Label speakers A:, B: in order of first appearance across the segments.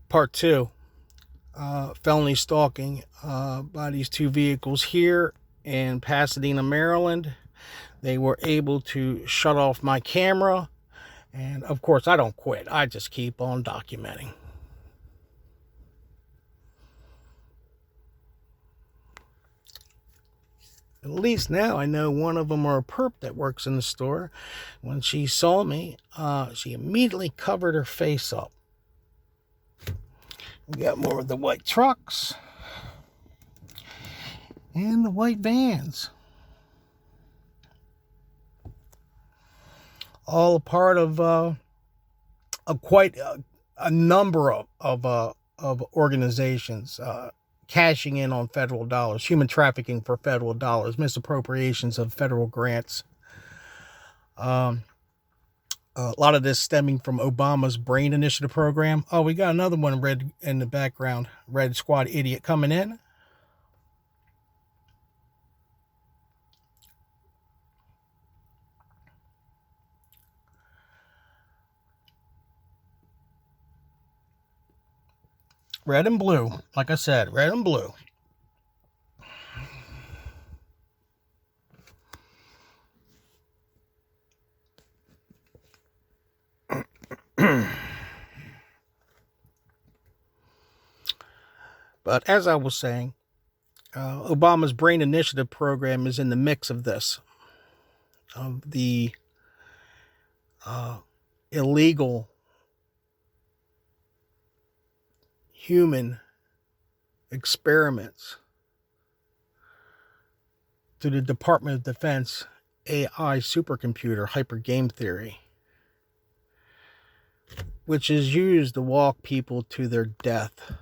A: Part two, felony stalking by these two vehicles here in Pasadena, Maryland. They were able to shut off my camera. And of course, I don't quit. I just keep on documenting. At least now I know one of them are a perp that works in the store. When she saw me, she immediately covered her face up. We got more of the white trucks and the white vans. All a part of quite a number of organizations cashing in on federal dollars, human trafficking for federal dollars, misappropriations of federal grants. A lot of this stemming from Obama's Brain Initiative program. Oh, we got another one red in the background. Red Squad idiot coming in. Red and blue. Like I said, red and blue. But as I was saying, Obama's Brain Initiative program is in the mix of this, of the illegal human experiments to the Department of Defense AI supercomputer hyper game theory, which is used to walk people to their death.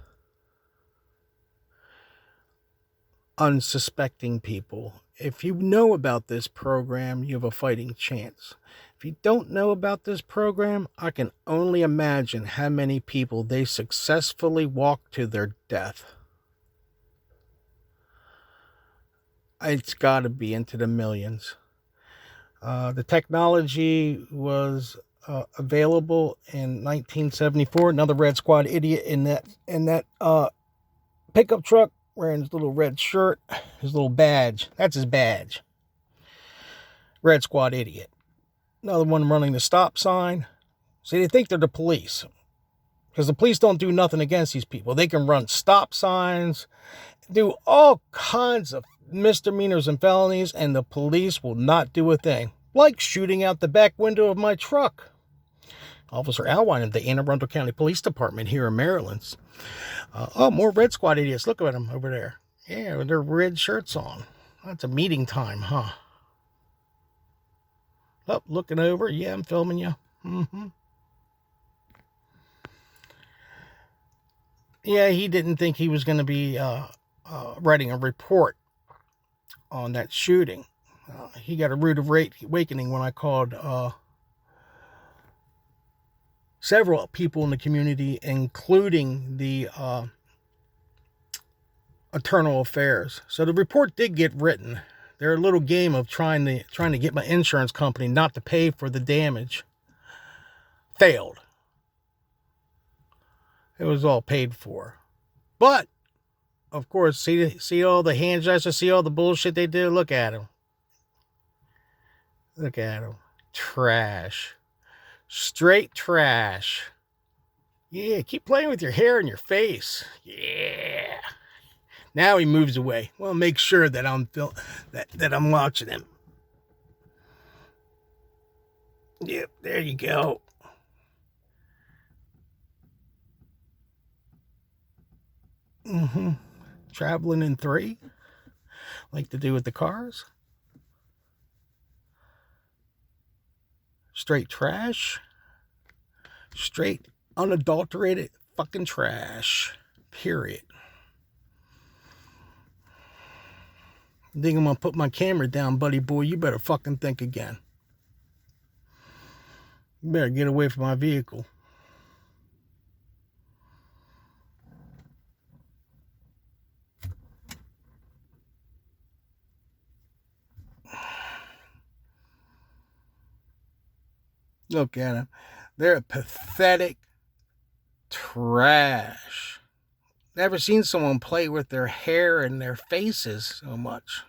A: Unsuspecting people. If you know about this program, you have a fighting chance. If you don't know about this program, I can only imagine how many people they successfully walk to their death. It's got to be into the millions. The technology was available in 1974. Another Red Squad idiot in that pickup truck wearing his little red shirt, his little badge. That's his badge. Red Squad idiot. Another one running the stop sign. See, they think they're the police, because the police don't do nothing against these people. They can run stop signs, do all kinds of misdemeanors and felonies, and the police will not do a thing. Like shooting out the back window of my truck. Officer Alwine of the Anne Arundel County Police Department here in Maryland. More Red Squad idiots. Look at them over there. Yeah, with their red shirts on. That's a meeting time, huh? Oh, looking over. Yeah, I'm filming you. Yeah, he didn't think he was going to be writing a report on that shooting. He got a rude awakening when I called several people in the community, including the Internal Affairs. So the report did get written. They're a little game of trying to get my insurance company not to pay for the damage. Failed. It was all paid for. But, of course, see all the hand gestures, see all the bullshit they do? Look at him. Look at him. Trash. Straight trash. Yeah, keep playing with your hair and your face. Yeah. Now he moves away. Well, make sure that I'm watching him. Yep, there you go. Traveling in 3, like to do with the cars. Straight trash. Straight, unadulterated fucking trash. Period. You think I'm gonna put my camera down, buddy boy? You better fucking think again. You better get away from my vehicle. Look at them. They're pathetic, Trash. Never seen someone play with their hair and their faces so much.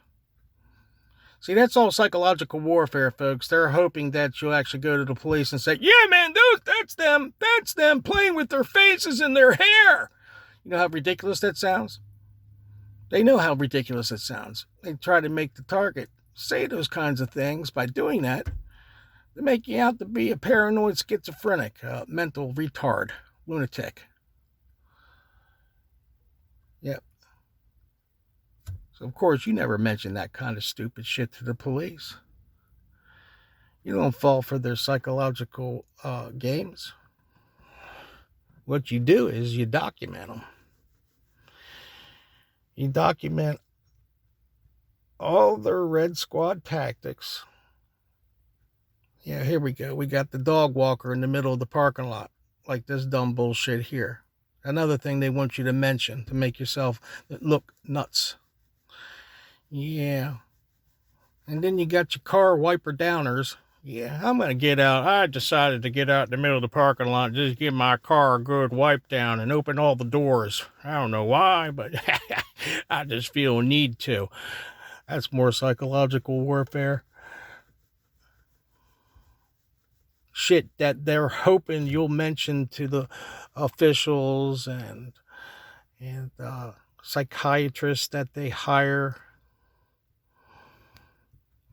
A: See, that's all psychological warfare, folks. They're hoping that you'll actually go to the police and say, yeah, man, that's them playing with their faces and their hair. You know how ridiculous that sounds? They know how ridiculous it sounds. They try to make the target say those kinds of things. By doing that, they make you out to be a paranoid schizophrenic, mental retard, lunatic. Yep. So, of course, you never mention that kind of stupid shit to the police. You don't fall for their psychological games. What you do is you document them. You document all their Red Squad tactics. Yeah, here we go. We got the dog walker in the middle of the parking lot, like this dumb bullshit here. Another thing they want you to mention to make yourself look nuts. Yeah. And then you got your car wiper downers. Yeah, I'm going to get out. I decided to get out in the middle of the parking lot, just give my car a good wipe down and open all the doors. I don't know why, but I just feel a need to. That's more psychological warfare. Shit that they're hoping you'll mention to the officials and psychiatrists that they hire.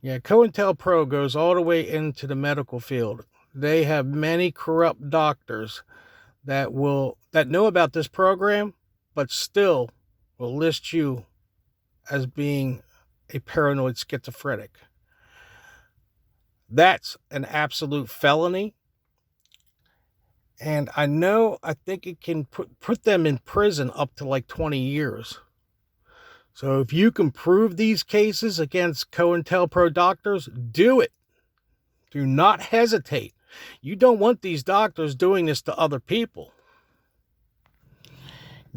A: Yeah, COINTELPRO goes all the way into the medical field. They have many corrupt doctors that know about this program, but still will list you as being a paranoid schizophrenic. That's an absolute felony. And I think it can put them in prison up to like 20 years. So if you can prove these cases against COINTELPRO doctors, do it. Do not hesitate. You don't want these doctors doing this to other people.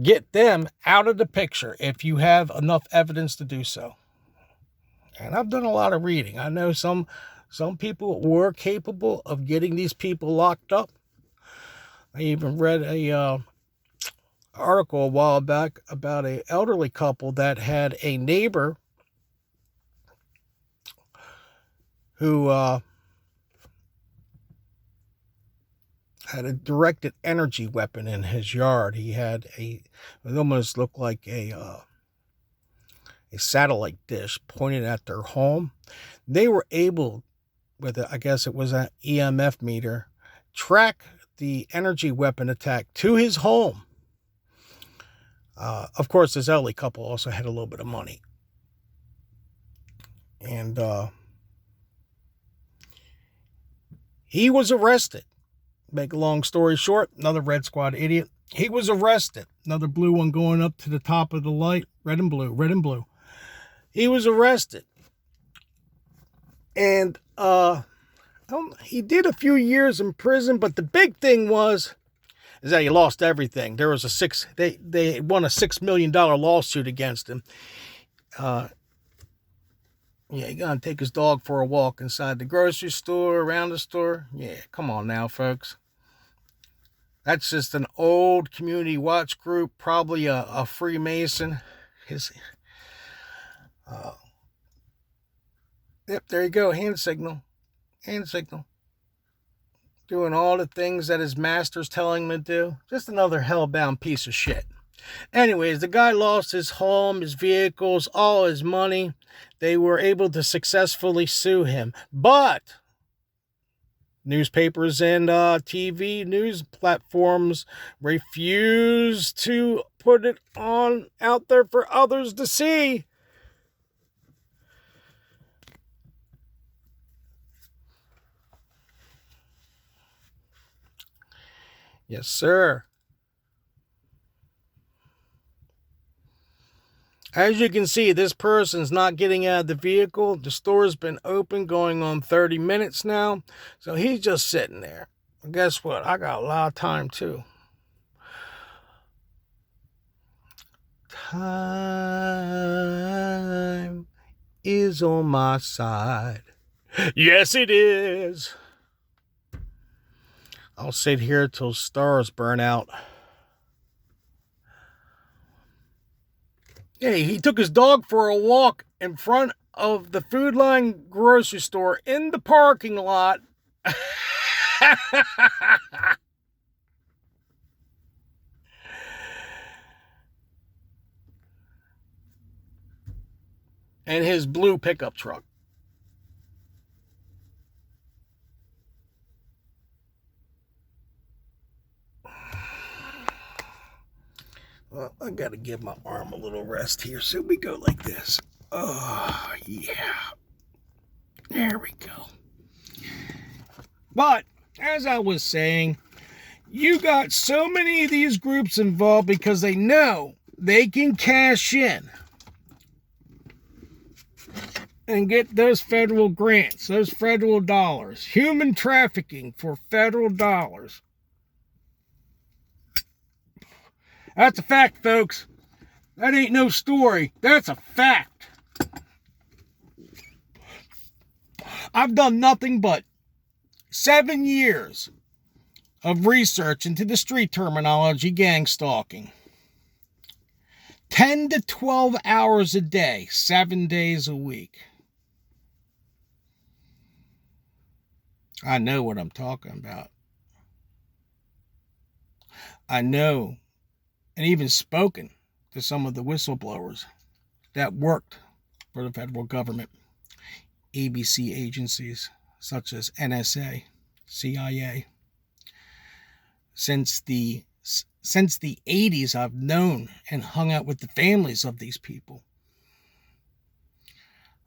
A: Get them out of the picture if you have enough evidence to do so. And I've done a lot of reading. I know some people were capable of getting these people locked up. I even read a article a while back about an elderly couple that had a neighbor who had a directed energy weapon in his yard. He had it almost looked like a satellite dish pointed at their home. They were able, I guess it was an EMF meter, track the energy weapon attack to his home. Of course, this elderly couple also had a little bit of money. And he was arrested. Make a long story short, another Red Squad idiot. He was arrested. Another blue one going up to the top of the light. Red and blue. He was arrested. And he did a few years in prison, but the big thing is that he lost everything. There was they won a $6 million lawsuit against him. He gonna take his dog for a walk inside the grocery store, around the store. Yeah, come on now, folks. That's just an old community watch group, probably a Freemason. Yep, there you go, hand signal. Doing all the things that his master's telling him to do. Just another hellbound piece of shit. Anyways, the guy lost his home, his vehicles, all his money. They were able to successfully sue him. But newspapers and TV news platforms refuse to put it out there for others to see. Yes, sir. As you can see, this person's not getting out of the vehicle. The store's been open going on 30 minutes now. So he's just sitting there. And guess what? I got a lot of time too. Time is on my side. Yes, it is. I'll sit here till stars burn out. Hey, he took his dog for a walk in front of the Food Line grocery store in the parking lot. And his blue pickup truck. Well, I gotta give my arm a little rest here, so we go like this. Oh, yeah. There we go. But, as I was saying, you got so many of these groups involved because they know they can cash in and get those federal grants, those federal dollars. Human trafficking for federal dollars. That's a fact, folks. That ain't no story. That's a fact. I've done nothing but 7 years of research into the street terminology gang stalking. 10 to 12 hours a day, 7 days a week. I know what I'm talking about. I know, and even spoken to some of the whistleblowers that worked for the federal government, ABC agencies such as NSA, CIA. Since the 80s, I've known and hung out with the families of these people.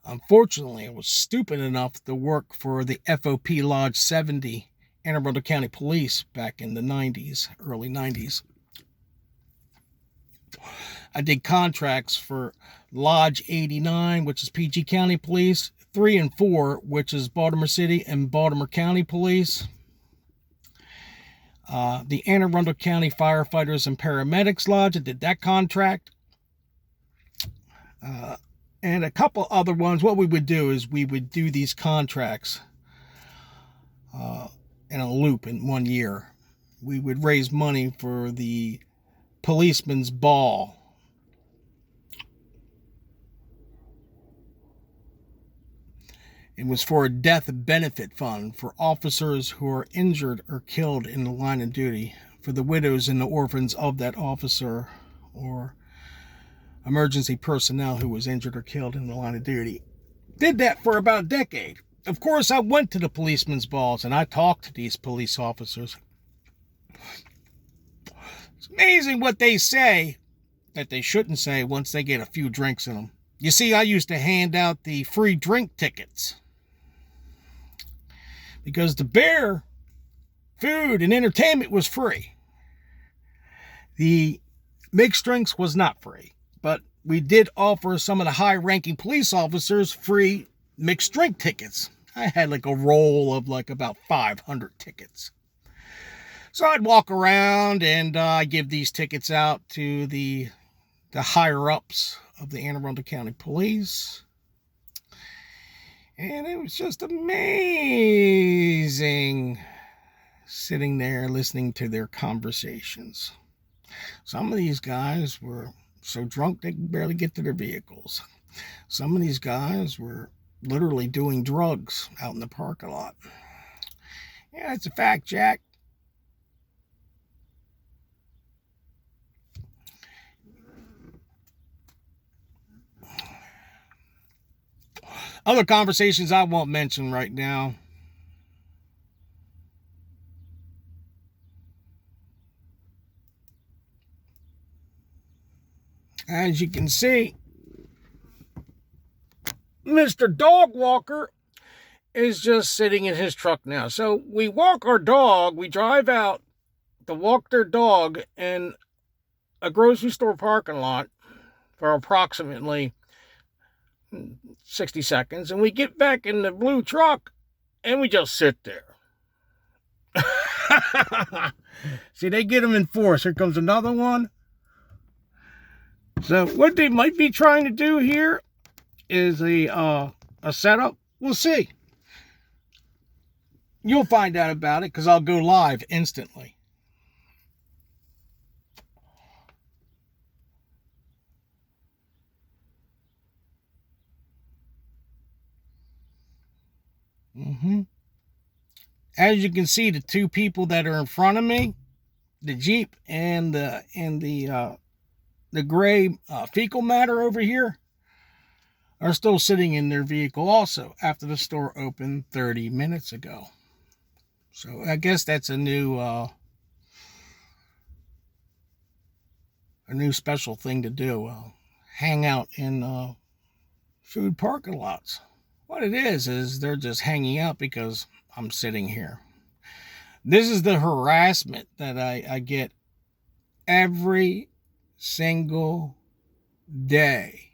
A: Unfortunately, I was stupid enough to work for the FOP Lodge 70 Anne Arundel County Police back in the 90s, early 90s. I did contracts for Lodge 89, which is PG County Police, 3 and 4, which is Baltimore City and Baltimore County Police. The Anne Arundel County Firefighters and Paramedics Lodge, I did that contract. And a couple other ones. What we would do is we would do these contracts in a loop in 1 year. We would raise money for the policeman's ball. It was for a death benefit fund for officers who are injured or killed in the line of duty, for the widows and the orphans of that officer or emergency personnel who was injured or killed in the line of duty. Did that for about a decade. Of course, I went to the policeman's balls and I talked to these police officers. It's amazing what they say that they shouldn't say once they get a few drinks in them. You see, I used to hand out the free drink tickets because the beer, food, and entertainment was free. The mixed drinks was not free, but we did offer some of the high-ranking police officers free mixed drink tickets. I had like a roll of like about 500 tickets. So I'd walk around and give these tickets out to the higher-ups of the Anne Arundel County Police. And it was just amazing sitting there listening to their conversations. Some of these guys were so drunk they could barely get to their vehicles. Some of these guys were literally doing drugs out in the parking lot. Yeah, it's a fact, Jack. Other conversations I won't mention right now. As you can see, Mr. Dog Walker is just sitting in his truck now. So we walk our dog, we drive out to walk their dog in a grocery store parking lot for approximately 60 seconds, and we get back in the blue truck and we just sit there. See, they get them in force. Here comes another one. So what they might be trying to do here is a setup. We'll see. You'll find out about it because I'll go live instantly. As you can see, the two people that are in front of me, the Jeep and the gray fecal matter over here, are still sitting in their vehicle also after the store opened 30 minutes ago. So I guess that's a new special thing to do. Hang out in food parking lots. What it is they're just hanging out because I'm sitting here. This is the harassment that I get every single day,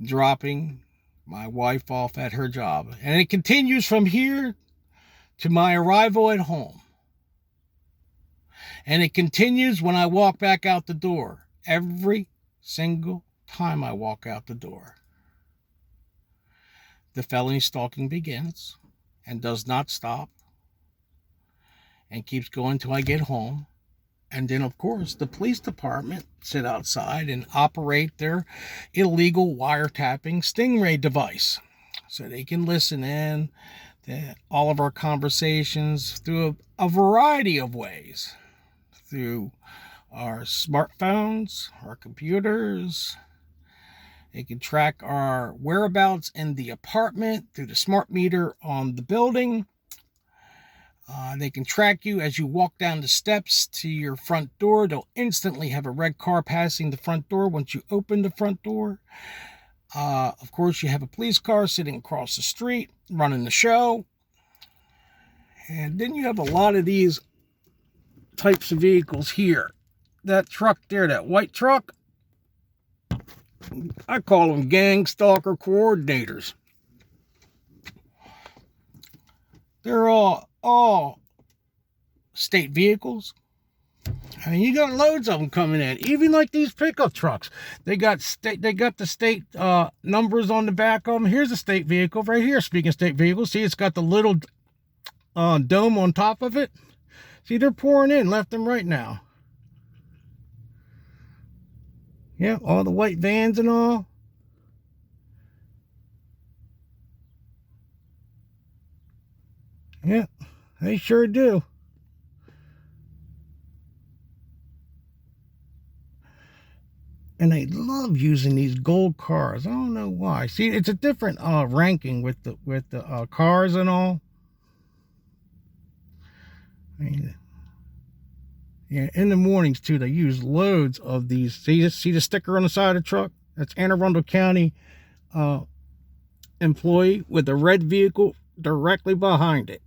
A: dropping my wife off at her job. And it continues from here to my arrival at home. And it continues when I walk back out the door. Every single time I walk out the door. The felony stalking begins and does not stop and keeps going till I get home. And then, of course, the police department sit outside and operate their illegal wiretapping Stingray device so they can listen in to all of our conversations through a variety of ways. Through our smartphones, our computers. They can track our whereabouts in the apartment through the smart meter on the building. They can track you as you walk down the steps to your front door. They'll instantly have a red car passing the front door once you open the front door. Of course, you have a police car sitting across the street, running the show. And then you have a lot of these types of vehicles here. That truck there, that white truck, I call them gang stalker coordinators. They're all state vehicles. I mean, you got loads of them coming in. Even like these pickup trucks, they got the state numbers on the back of them. Here's a state vehicle right here. Speaking of state vehicles, see, it's got the little dome on top of it. See, they're pouring in left and right now. Yeah, all the white vans and all. Yeah, they sure do. And they love using these gold cars. I don't know why. See, it's a different ranking with the cars and all. I mean, yeah, in the mornings too, they use loads of these. See the sticker on the side of the truck? That's Anne Arundel County employee with a red vehicle directly behind it.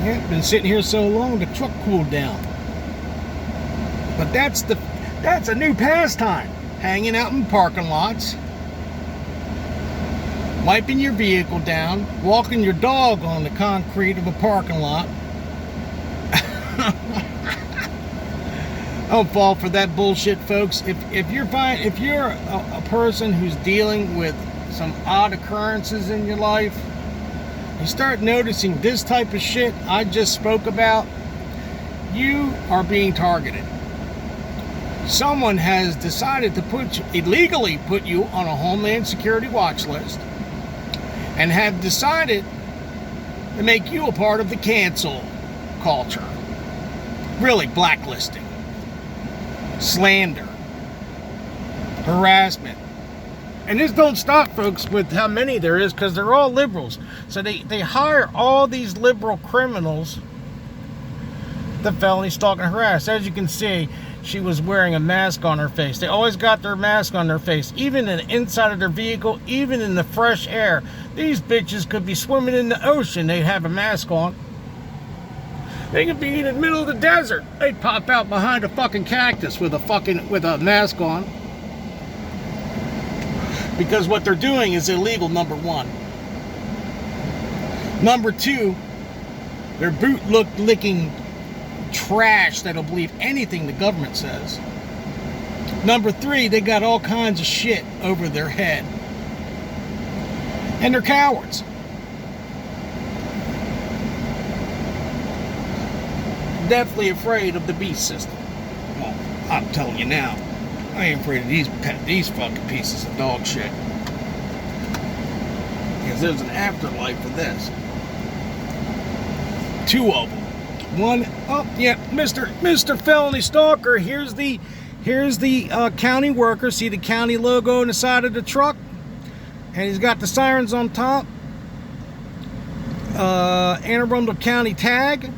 A: Yeah, been sitting here so long the truck cooled down. But that's a new pastime. Hanging out in parking lots, wiping your vehicle down, walking your dog on the concrete of a parking lot. Don't fall for that bullshit, folks. If you're a person who's dealing with some odd occurrences in your life, you start noticing this type of shit I just spoke about, you are being targeted. Someone has decided to illegally put you on a Homeland Security watch list and have decided to make you a part of the cancel culture. Really, blacklisting, slander, harassment. And this don't stop, folks, with how many there is, because they're all liberals. So they hire all these liberal criminals to felony stalk and harass. As you can see, she was wearing a mask on her face. They always got their mask on their face, even in the inside of their vehicle, even in the fresh air. These bitches could be swimming in the ocean. They'd have a mask on. They could be in the middle of the desert. They'd pop out behind a fucking cactus with a mask on. Because what they're doing is illegal, number one. Number two, They're licking trash that'll believe anything the government says. Number 3, they got all kinds of shit over their head. And they're cowards. Definitely afraid of the beast system. Well, I'm telling you now, I ain't afraid of these fucking pieces of dog shit. Because there's an afterlife for this. 2 of them. One, oh yeah, Mr. Felony Stalker. Here's the county worker. See the county logo on the side of the truck, and he's got the sirens on top. Anne Arundel County tag.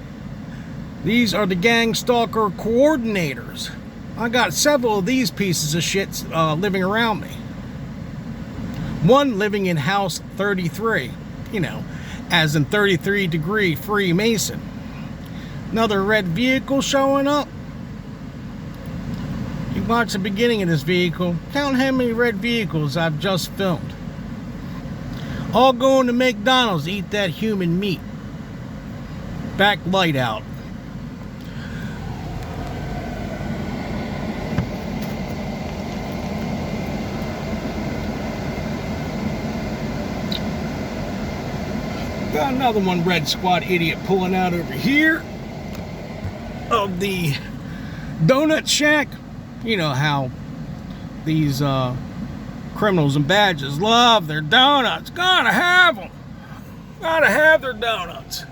A: These are the gang stalker coordinators. I got several of these pieces of shit living around me. One living in house 33, you know, as in 33-degree Freemason. Another red vehicle showing up. You watch the beginning of this vehicle. Count how many red vehicles I've just filmed. All going to McDonald's, eat that human meat. Back light out. Got another one, Red Squad idiot, pulling out over here of the donut shack. You know how these criminals and badges love their donuts. Gotta have them. Gotta have their donuts.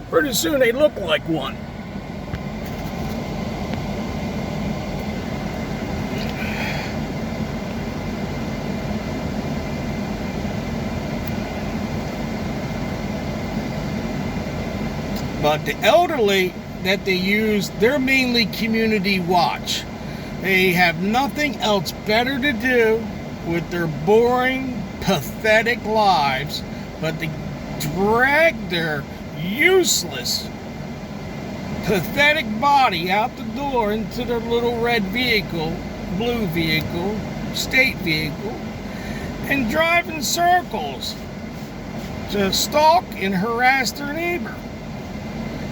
A: Pretty soon they look like one. But the elderly that they use, they're mainly community watch. They have nothing else better to do with their boring, pathetic lives but to drag their useless, pathetic body out the door into their little red vehicle, blue vehicle, state vehicle, and drive in circles to stalk and harass their neighbor.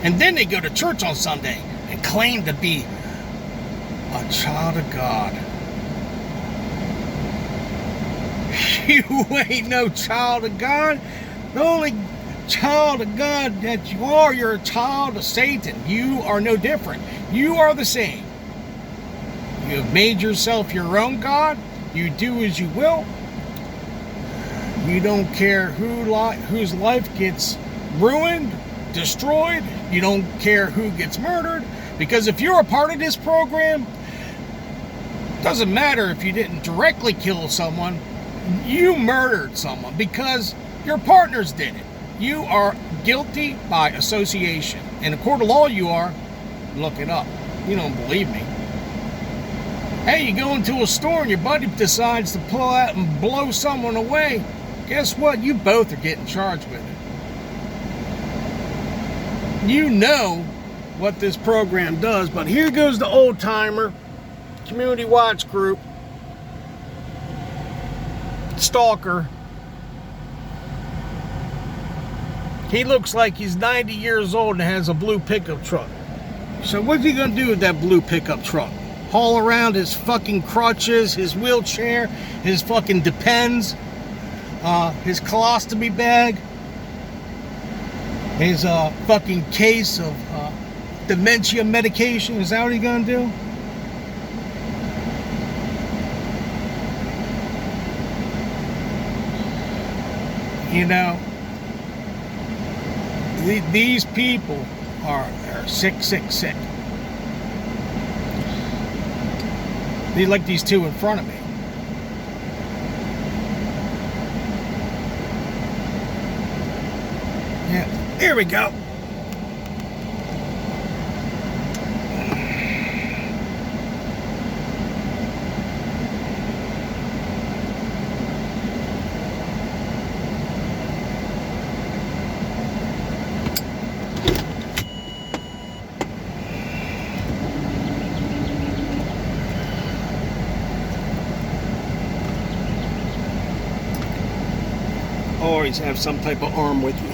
A: And then they go to church on Sunday and claim to be a child of God. You ain't no child of God. The only child of God that you are, you're a child of Satan. You are no different. You are the same. You have made yourself your own God. You do as you will. You don't care whose life gets ruined, destroyed. You don't care who gets murdered, because if you're a part of this program, it doesn't matter if you didn't directly kill someone, you murdered someone because your partners did it. You are guilty by association. In a court of law, you are. Look it up. You don't believe me. Hey, you go into a store and your buddy decides to pull out and blow someone away. Guess what? You both are getting charged with it. You know what this program does, but here goes the old timer, community watch group, stalker. He looks like he's 90 years old and has a blue pickup truck. So what's he gonna do with that blue pickup truck? Haul around his fucking crutches, his wheelchair, his fucking Depends, his colostomy bag, his fucking case of dementia medication? Is that what he's gonna do? You know, these people are sick. They like these two in front of me. Yeah, here we go. Always have some type of arm with you.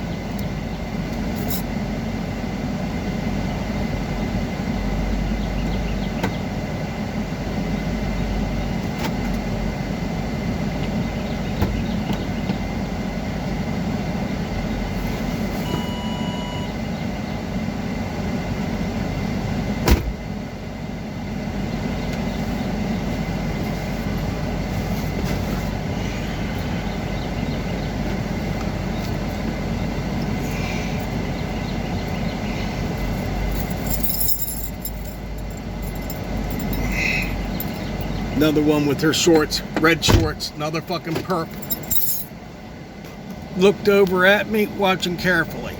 A: Another one with her shorts, red shorts, another fucking perp. Looked over at me, watching carefully.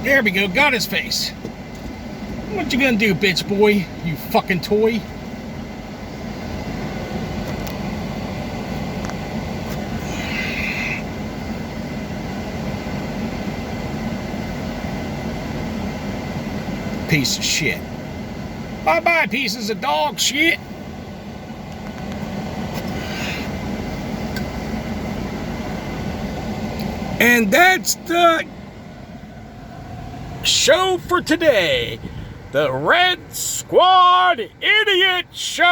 A: There we go, got his face. What you gonna do, bitch boy? You fucking toy? Piece of shit. Bye-bye, pieces of dog shit. And that's the show for today. The Red Squad Idiot Show!